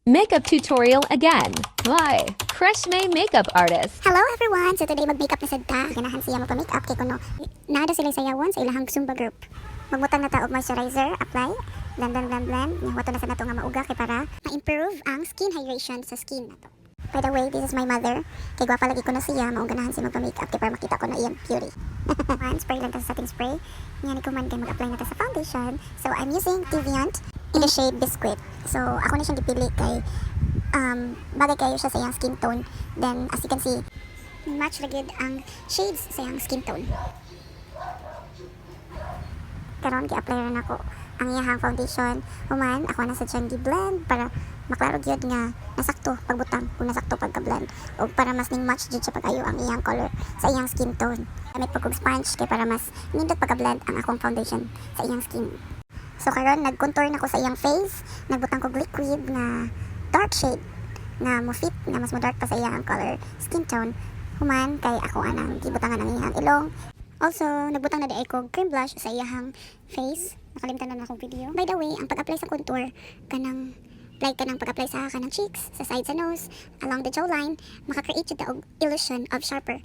Makeup tutorial again. Why? Crush May makeup artist. Hello everyone! So today mag-makeup na sad ta. Ganahan siya magpa-makeup kay kuno. Nada sila sayawon sa ilahang Zumba group. Magmutang na ta og moisturizer, apply, blend. Nya wato na sa nato nga mauga kay para ma-improve ang skin hydration sa skin nato. By the way, this is my mother. Kay gwapa lagi ko na siya, mauganahan siya magpa-makeup kay para makita ko na iyang beauty. Spray lang ta sa setting spray. Nya ni ko man kay mag-apply na ta sa foundation. So I'm using Deviant in the shade Biscuit. So ako na siyang gipili kay bagay kayo siya sa iyang skin tone. Then as you can see, match lagid ang shades sa iyang skin tone. Karon gi-apply na ako ang iyang foundation. Human ako na sa siyang gi-blend para maklaro gyud nga nasakto pagbutang kung nasakto pagka-blend o para mas ning match jud siya pag-ayo ang iyang color sa iyang skin tone. Gamit pag og sponge kay para mas nindot pagka-blend ang akong foundation sa iyang skin. So karon nag-contour na ko sa iyang face, nagbutang ko liquid na dark shade na mo fit na mas mo dark pa sa iyang color skin tone. Human kay ako anang gibutangan ang iyang ilong. Also nagbutang na di ko cream blush sa iyang face. Nakalimutan na akong video. By the way, ang pag-apply sa contour kanang like kanang pag-apply sa kanang cheeks, sa side sa nose, along the jawline, maka-create jud ta og illusion of sharper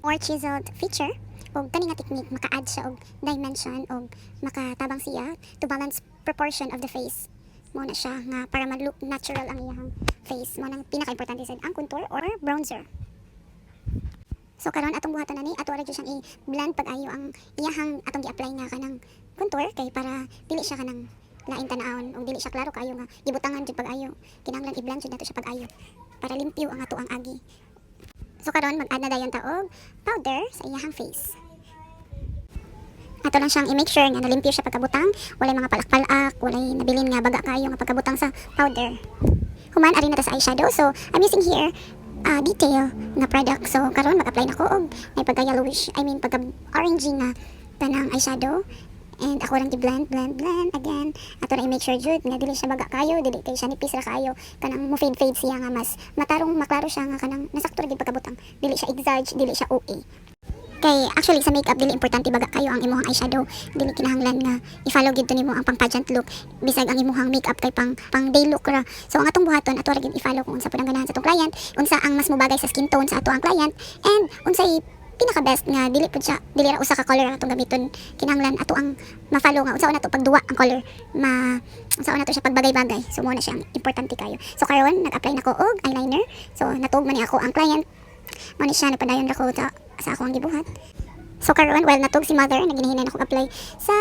or chiseled feature. Og kani nga technique maka-add siya og dimension og makatabang siya to balance proportion of the face. Mo na siya nga para mag-look natural ang iyang face. Mo nang pinaka-importante sa ang contour or bronzer. So karon atong buhatan na ni ato ra gyud siyang i-blend pag-ayo ang iyahang atong gi-apply nga kanang contour kay para dili siya kanang lain tanawon og dili siya klaro kayo nga gibutangan jud pag-ayo. Kinahanglan i-blend jud nato siya pag-ayo para limpyo ang ato ang agi. So karon mag-add na dayon ta og powder sa iyahang face. Ato lang siyang i-make sure nga nalimpyo siya pagkabutang, walay mga palak-palak, walay nabilin nga baga kayo nga pagkabutang sa powder. Human ari na ta sa eyeshadow. So I'm using here detail na product. So karon mag-apply na ko og may pagka yellowish, pagka orangey nga tanang eyeshadow. And ako lang i-blend again. Ato lang i-make sure jud nga dili siya baga kayo, dili kay siya nipis ra kayo, kanang mo fade siya nga mas matarong maklaro siya nga kanang nasakto ra gid pagkabutang. Dili siya exagge, dili siya OA. Kay actually sa makeup dili importante baga kayo ang imuhang eyeshadow, dili kinahanglan nga i-follow gid to nimo ang pang pageant look bisag ang imuhang makeup kay pang day look ra. So ang atong buhaton ato ra gid i-follow kung unsa pud ang ganahan sa atong client, unsa ang mas mobagay sa skin tone sa ato ang client, and unsay pinaka best nga dili ra usa ka color ang atong gamiton. Kinahanglan ato ang ma-follow nga unsaon nato pagduwa ang color, unsaon nato siya pagbagay-bagay. So mo na siya importante kayo. So karon nag-apply na ko og eyeliner. So natuog man ni ako ang client. Mani siya napadayon ra ko sa akong gibuhat. So karon while natog si mother, naghinahinayan ako apply sa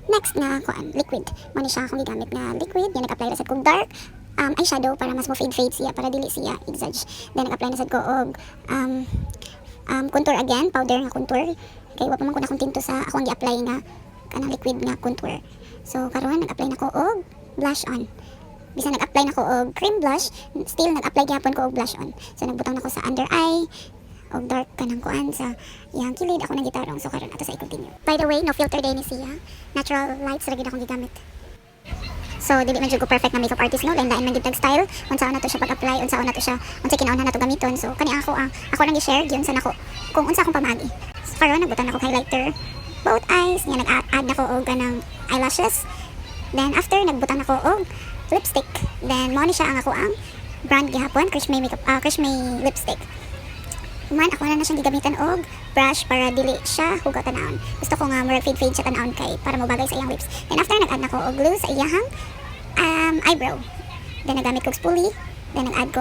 next nga liquid. Mani siya akong gigamit nga liquid, yan nag-apply ra sad kog dark eyeshadow para mas mo fade siya, para dili siya exagge. Then nag-apply na sad ko og contour again, powder nga contour. Kay wa pa man ko na tinto sa akong gi-apply nga kanang liquid nga contour. So karon nag-apply na ko og blush on. Bisa nag-apply na ko og cream blush, still nag-apply gyapon ko og blush on. So nagbutang na ko sa under eye og dark kanang kuan sa iyang kilid. Ako nang gitarong. So karon ato sa i-continue. By the way, no filter day ni siya. Natural lights ra gid akong gigamit. So dili man jud ko perfect na makeup artist, no, lain man gid tag style. Unsaon na to siya pag-apply, unsaon na to siya, unsay kinahanglan nato gamiton. So kani ako nang i-share gyud sa nako kung unsa akong pamagi. So karon nagbutang na ko highlighter both eyes, nya nag-add na ko og kanang eyelashes. Then after nagbutang na ko og lipstick. Then mo ni siya ang ako ang brand gihapon, Crush May lipstick. Man ako na siyang gigamitan og brush para dili siya hugaw tanawon. Gusto ko nga more fade siya tanawon kay para mobagay sa iyang lips. Then after nag-add na ko og glue sa iyang eyebrow. Then nagamit ko og spoolie. Then nag-add ko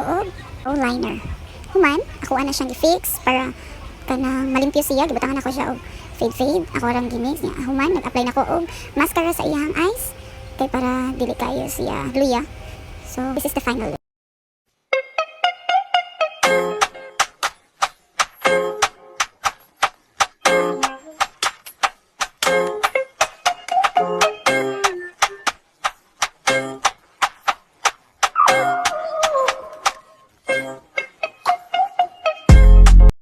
og liner. Human ako na siyang i-fix para kanang malimpyo siya. Gibutangan ako siya og fade. Ako lang gimix niya. Human nag-apply na ko og mascara sa iyang eyes kay para dili kayo siya luya. So this is the final look.